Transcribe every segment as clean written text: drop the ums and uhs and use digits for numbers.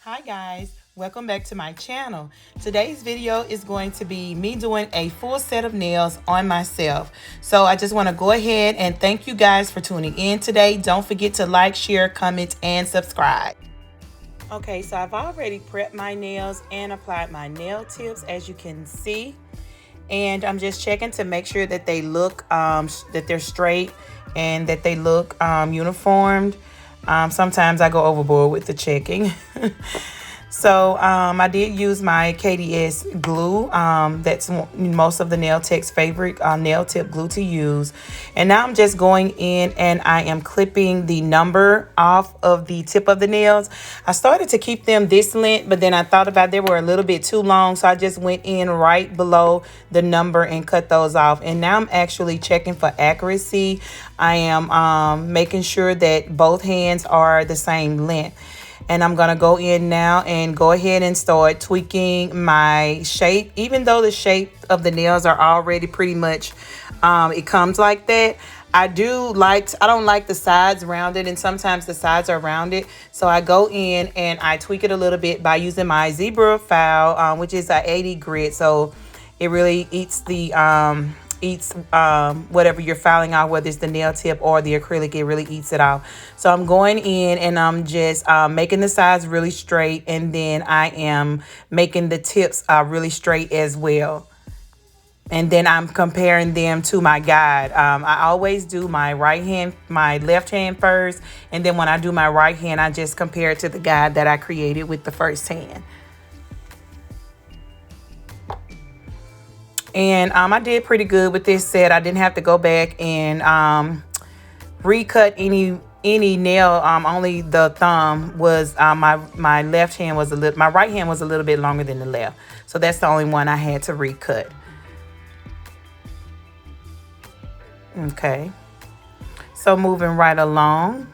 Hi guys, welcome back to my channel. Today's video is going to be me doing a full set of nails on myself. So I just want to go ahead and thank you guys for tuning in today. Don't forget to like, share, comment, and subscribe. Okay, so I've already prepped my nails and applied my nail tips, as you can see. And I'm just checking to make sure that they look, that they're straight and that they look uniformed. Sometimes I go overboard with the checking. So I did use my KDS glue. That's most of the nail tech's favorite nail tip glue to use. And now I'm just going in and I am clipping the number off of the tip of the nails. I started to keep them this length, but then I thought about they were a little bit too long. So I just went in right below the number and cut those off. And now I'm actually checking for accuracy. I am making sure that both hands are the same length. And I'm going to go in now and go ahead and start tweaking my shape. Even though the shape of the nails are already pretty much, it comes like that. I don't like the sides rounded, and sometimes the sides are rounded. So I go in and I tweak it a little bit by using my zebra file, which is a 80 grit. So it really eats whatever you're filing out, whether it's the nail tip or the acrylic, it really eats it out. So I'm going in and I'm just making the sides really straight, and then I am making the tips really straight as well. And then I'm comparing them to my guide. I always do my left hand first, and then when I do my right hand, I just compare it to the guide that I created with the first hand. And I did pretty good with this set. I didn't have to go back and recut any nail. Only the thumb was my right hand was a little bit longer than the left. So that's the only one I had to recut. Okay. So moving right along.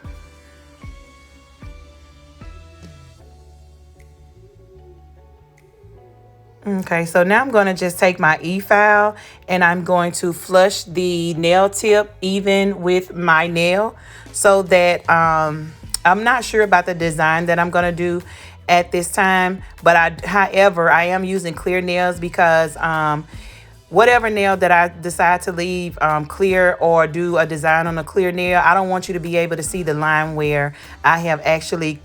Okay, so now I'm going to just take my e-file and I'm going to flush the nail tip even with my nail, so that I'm not sure about the design that I'm going to do at this time. But however, I am using clear nails because whatever nail that I decide to leave clear or do a design on a clear nail, I don't want you to be able to see the line where I have actually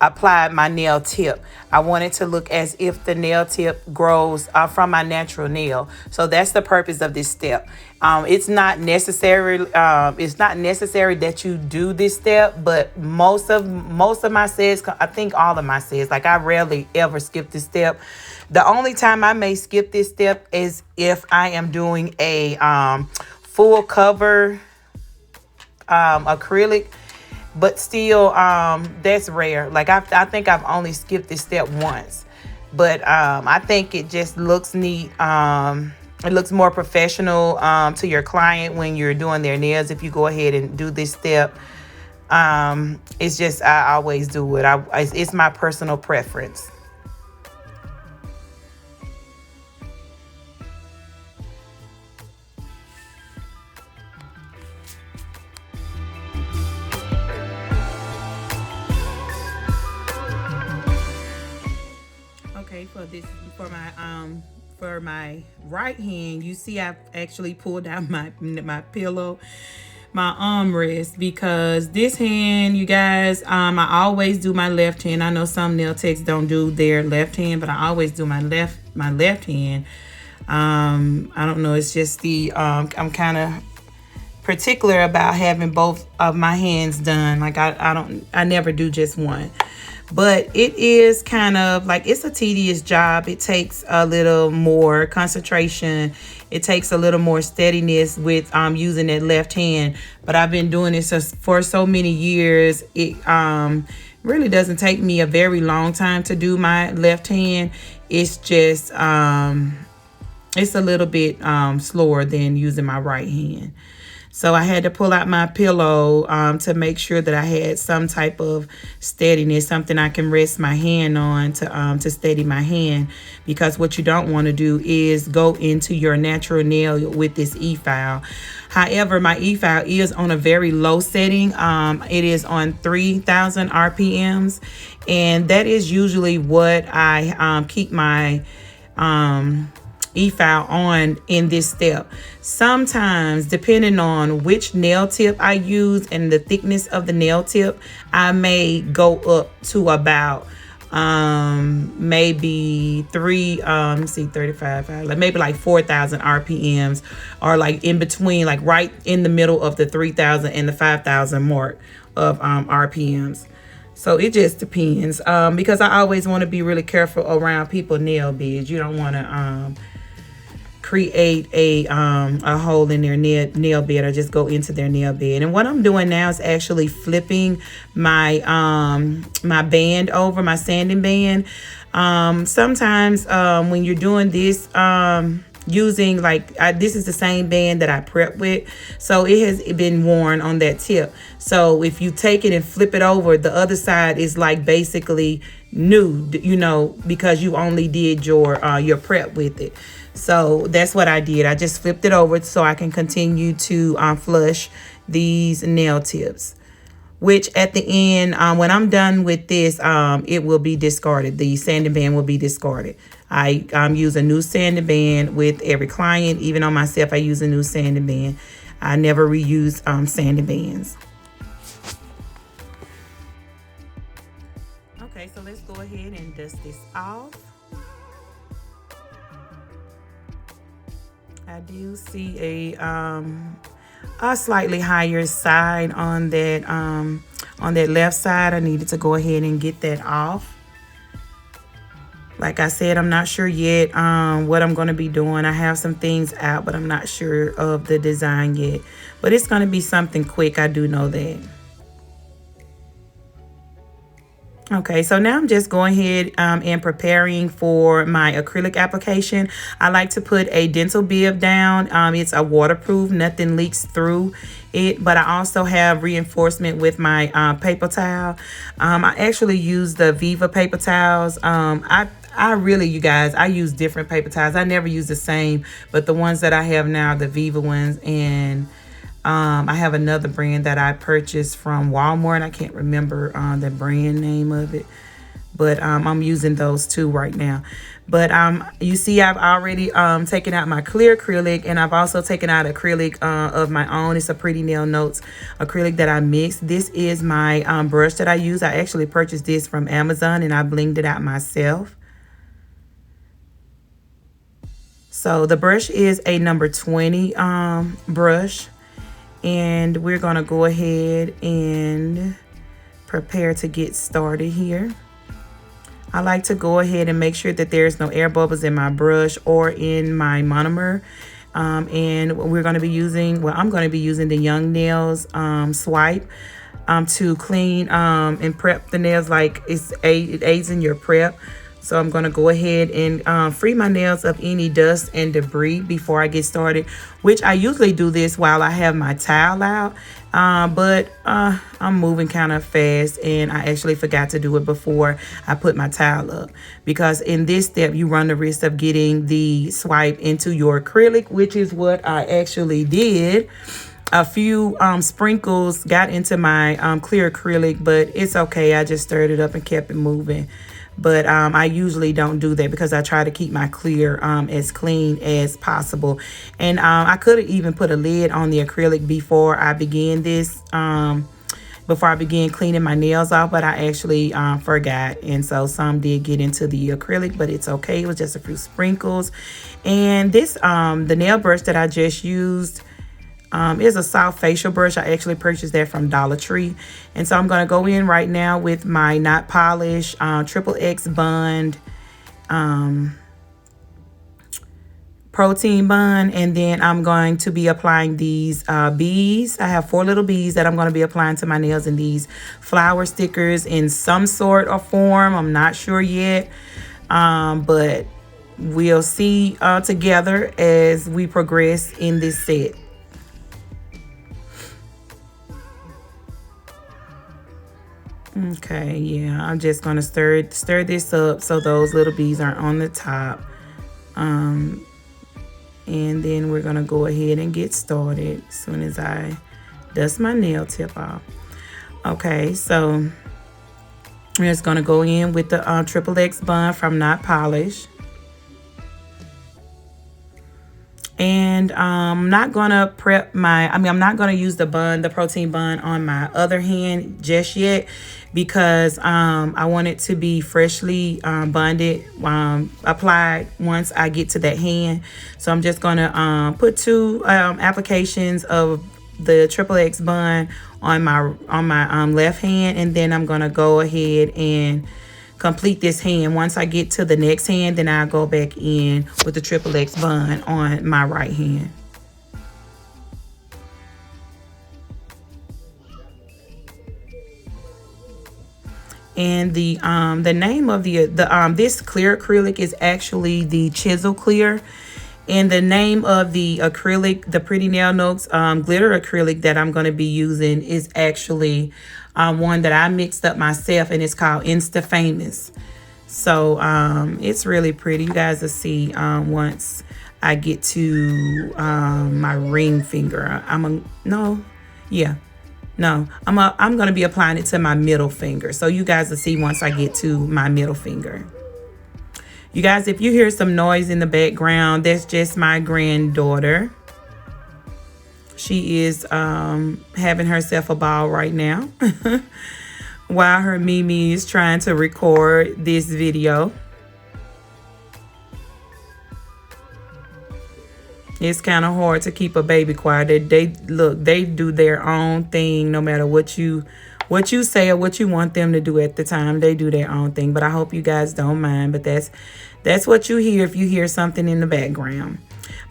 applied my nail tip. I want it to look as if the nail tip grows from my natural nail. So that's the purpose of this step. It's not necessary. It's not necessary that you do this step, but most of my sets, I think all of my sets, like I rarely ever skip this step. The only time I may skip this step is if I am doing a full cover acrylic. But still, that's rare. Like I think I've only skipped this step once, but I think it just looks neat. It looks more professional to your client when you're doing their nails. If you go ahead and do this step, it's just I always do it. It's my personal preference. Okay, for my right hand, you see I've actually pulled out my pillow, my armrest, because this hand, you guys, I always do my left hand. I know some nail techs don't do their left hand, but I always do my left hand. I don't know, it's just the I'm kind of particular about having both of my hands done. Like I never do just one. But it is kind of like, it's a tedious job. It takes a little more concentration. It takes a little more steadiness with using that left hand. But I've been doing this for so many years. It really doesn't take me a very long time to do my left hand. It's just it's a little bit slower than using my right hand. So I had to pull out my pillow to make sure that I had some type of steadiness, something I can rest my hand on to steady my hand, because what you don't want to do is go into your natural nail with this e-file. However, my e-file is on a very low setting. It is on 3,000 RPMs, and that is usually what I keep my e-file on in this step. Sometimes, depending on which nail tip I use and the thickness of the nail tip, I may go up to about maybe 35, maybe like 4,000 RPMs, or like in between, like right in the middle of the 3,000 and the 5,000 mark of RPMs. So it just depends, because I always want to be really careful around people nail beds. You don't want to create a hole in their nail bed, or just go into their nail bed. And what I'm doing now is actually flipping my my band over, my sanding band. Sometimes when you're doing this, using this is the same band that I prep with, so it has been worn on that tip. So if you take it and flip it over, the other side is like basically new, you know, because you only did your prep with it. So that's what I did. I just flipped it over so I can continue to flush these nail tips, which at the end, when I'm done with this, it will be discarded. The sanding band will be discarded. I use a new sanding band with every client. Even on myself, I use a new sanding band. I never reuse sanding bands. Okay, so let's go ahead and dust this off. I do see a slightly higher side on that left side. I needed to go ahead and get that off. Like I said, I'm not sure yet what I'm going to be doing. I have some things out, but I'm not sure of the design yet. But it's going to be something quick. I do know that. Okay, so now I'm just going ahead and preparing for my acrylic application. I like to put a dental bib down. It's a waterproof, nothing leaks through it, but I also have reinforcement with my paper towel. I actually use the Viva paper towels. I really, you guys, I use different paper towels. I never use the same, but the ones that I have now are the Viva ones, and I have another brand that I purchased from Walmart. I can't remember the brand name of it, but I'm using those two right now. But you see, I've already taken out my clear acrylic, and I've also taken out acrylic of my own. It's a Pretty Nail Notes acrylic that I mixed. This is my brush that I use. I actually purchased this from Amazon, and I blinged it out myself. So the brush is a number 20 brush. And we're going to go ahead and prepare to get started here. I like to go ahead and make sure that there's no air bubbles in my brush or in my monomer. And we're going to be using, well, I'm going to be using the Young Nails swipe to clean and prep the nails. Like it aids in your prep. So I'm going to go ahead and free my nails of any dust and debris before I get started, which I usually do this while I have my towel out. But I'm moving kind of fast, and I actually forgot to do it before I put my towel up, because in this step you run the risk of getting the swipe into your acrylic, which is what I actually did. A few sprinkles got into my clear acrylic, but it's okay. I just stirred it up and kept it moving. But I usually don't do that because I try to keep my clear as clean as possible. And I could have even put a lid on the acrylic before I began this, before I began cleaning my nails off, but I actually forgot. And so some did get into the acrylic, but it's okay. It was just a few sprinkles. And this, the nail brush that I just used, is a soft facial brush. I actually purchased that from Dollar Tree. And so I'm going to go in right now with my Not Polish Triple X Bond protein bond, and then I'm going to be applying these beads. I have 4 little beads that I'm going to be applying to my nails, and these flower stickers in some sort or form. I'm not sure yet, but we'll see together as we progress in this set. Okay, yeah, I'm just gonna stir this up so those little beads are on the top. And then we're gonna go ahead and get started as soon as I dust my nail tip off. Okay, so I'm just gonna go in with the triple X bond from Not Polished. And I'm not gonna I'm not gonna use the protein bun on my other hand just yet, because I want it to be freshly bonded, applied once I get to that hand. So I'm just gonna put 2 applications of the triple X bun on my left hand, and then I'm gonna go ahead and complete this hand. Once I get to the next hand, then I'll go back in with the triple X bun on my right hand. And the name of this clear acrylic is actually the Chisel Clear. And the name of the acrylic, the Pretty Nail Notes glitter acrylic that I'm going to be using is actually one that I mixed up myself, and it's called Insta Famous. So it's really pretty. You guys will see once I get to my ring finger. I'm going to be applying it to my middle finger. So you guys will see once I get to my middle finger. You guys, if you hear some noise in the background, that's just my granddaughter. She is having herself a ball right now while her Mimi is trying to record this video. It's kind of hard to keep a baby quiet. They do their own thing no matter what you say or what you want them to do at the time. They do their own thing. But I hope you guys don't mind. But that's what you hear if you hear something in the background.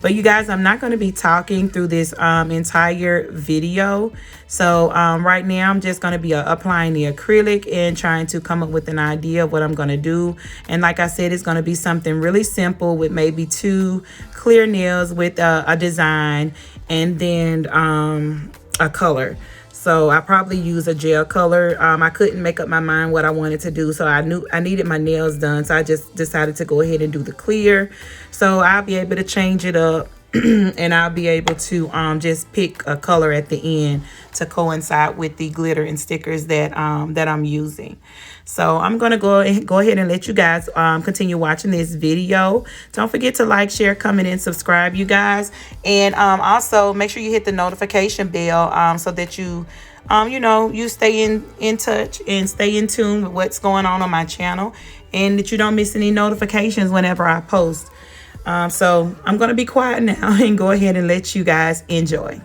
But you guys, I'm not going to be talking through this entire video. So right now I'm just going to be applying the acrylic and trying to come up with an idea of what I'm going to do. And like I said, it's going to be something really simple with maybe 2 clear nails with a design, and then a color. So I probably use a gel color. I couldn't make up my mind what I wanted to do, so I knew I needed my nails done. So I just decided to go ahead and do the clear. So I'll be able to change it up and I'll be able to just pick a color at the end to coincide with the glitter and stickers that I'm using. So I'm gonna go ahead and let you guys continue watching this video. Don't forget to like, share, comment, and subscribe, you guys. And also make sure you hit the notification bell so that you you stay in touch and stay in tune with what's going on my channel, and that you don't miss any notifications whenever I post. So I'm gonna be quiet now and go ahead and let you guys enjoy.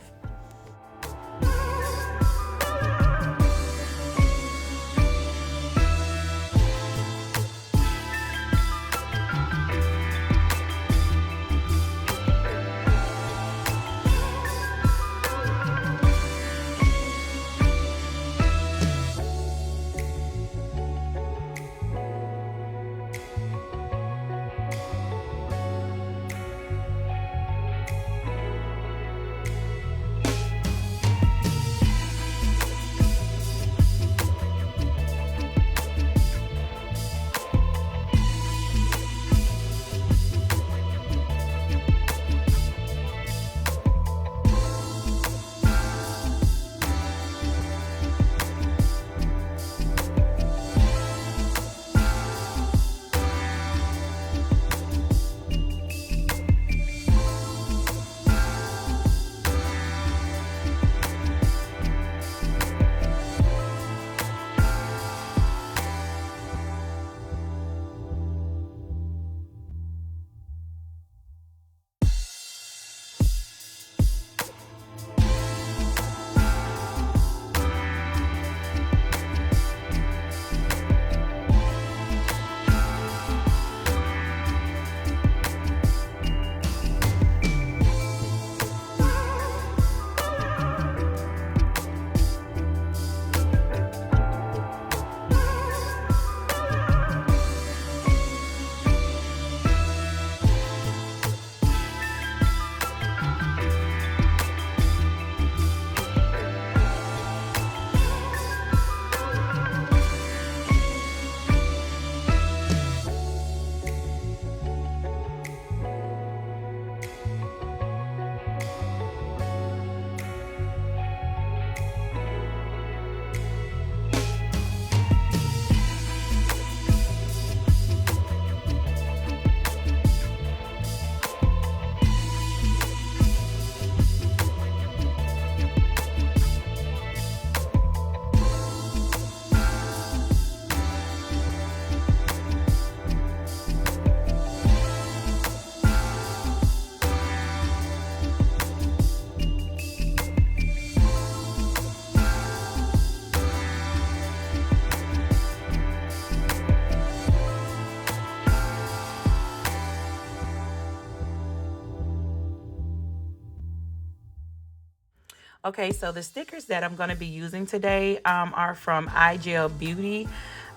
Okay, so the stickers that I'm going to be using today are from iGel Beauty.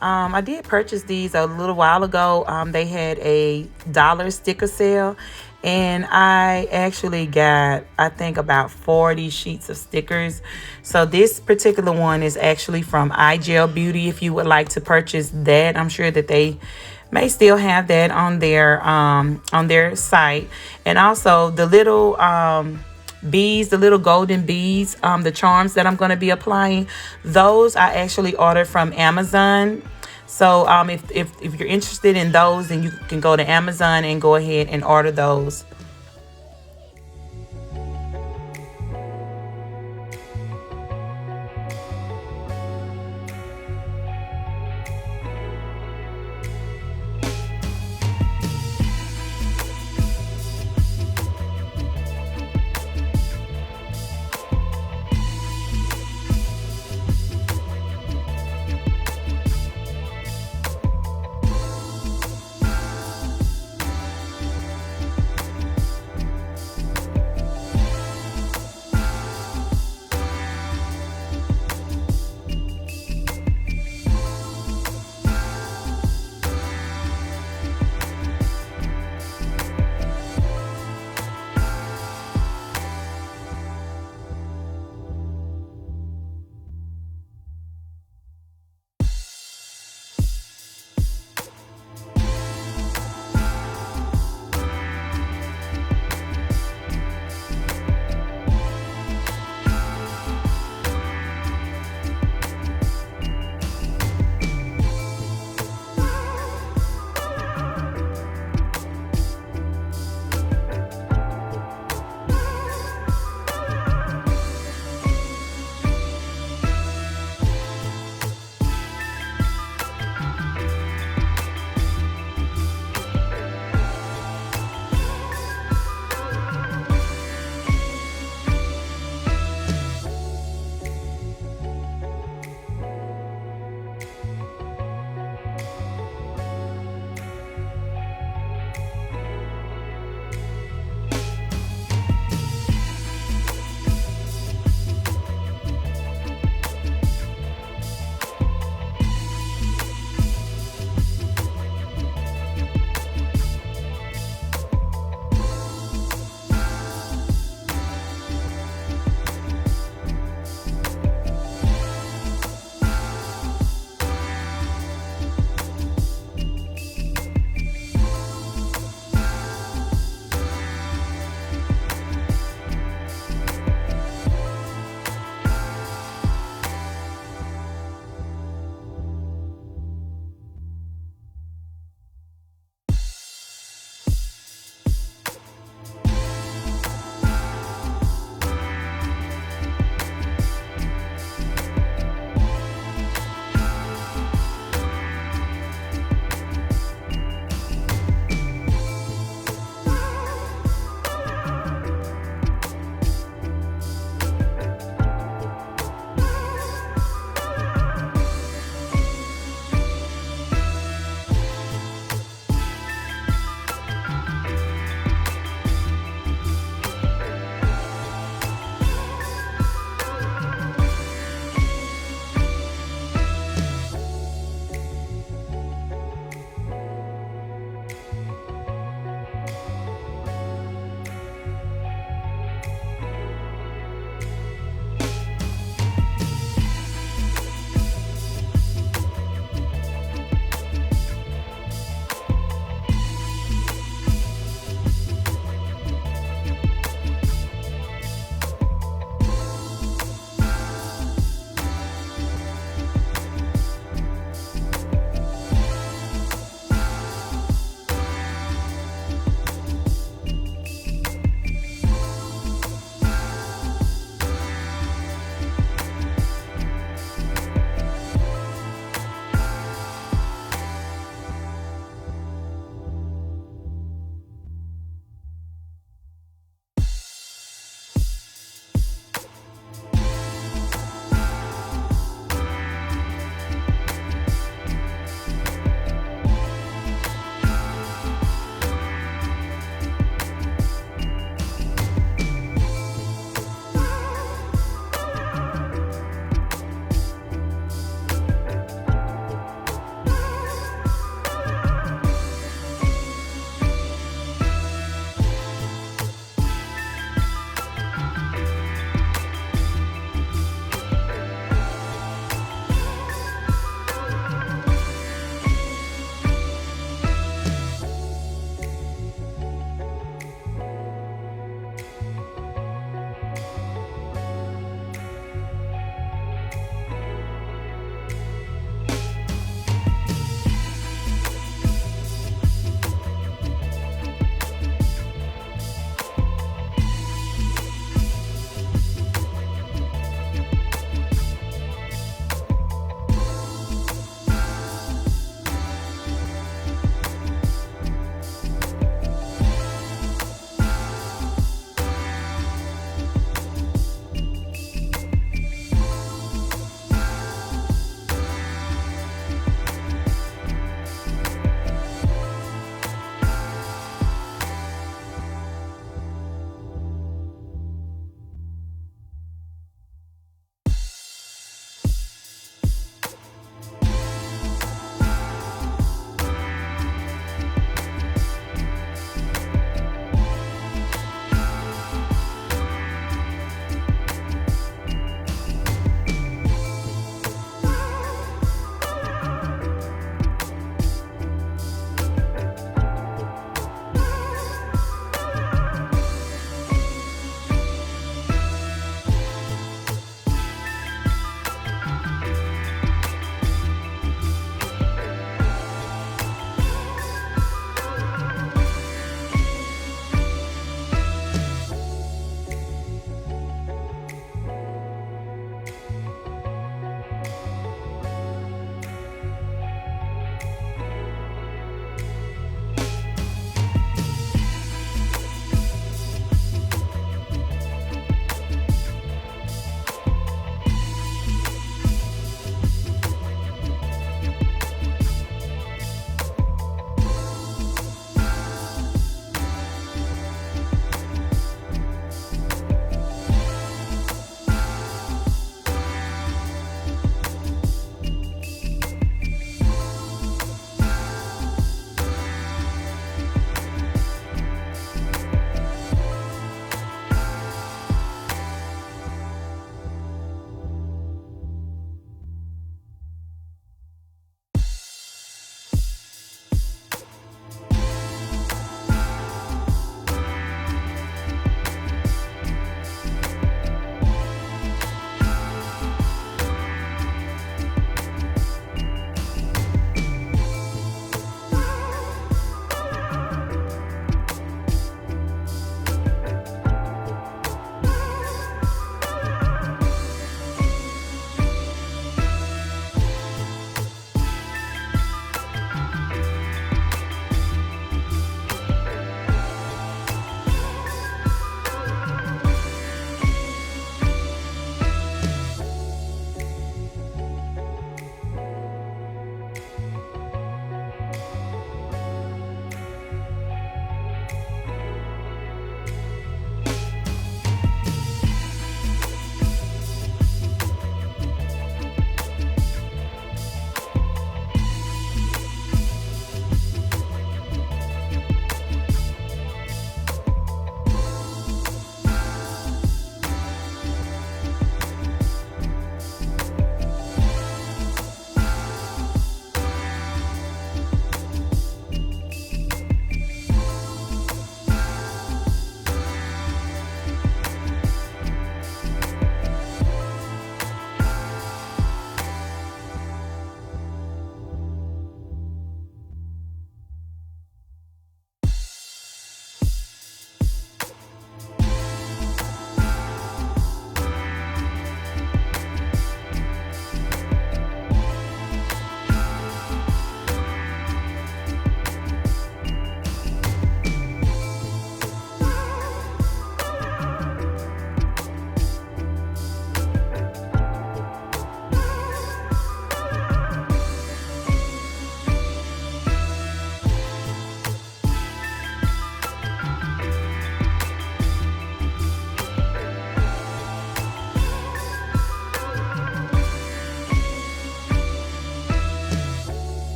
I did purchase these a little while ago. They had a dollar sticker sale, and I actually got, I think, about 40 sheets of stickers. So this particular one is actually from iGel Beauty. If you would like to purchase that, I'm sure that they may still have that on their site. And also the little beads, the little golden beads, the charms that I'm going to be applying, those I actually ordered from Amazon. So if you're interested in those, then you can go to Amazon and go ahead and order those.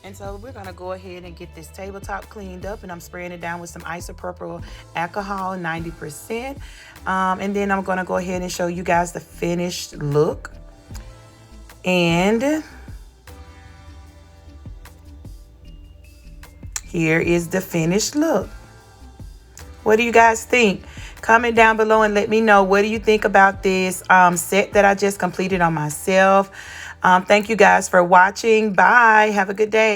And so we're gonna go ahead and get this tabletop cleaned up, and I'm spraying it down with some isopropyl alcohol, 90%. And then I'm gonna go ahead and show you guys the finished look. And here is the finished look. What do you guys think? Comment down below and let me know, what do you think about this set that I just completed on myself? Thank you guys for watching. Bye. Have a good day.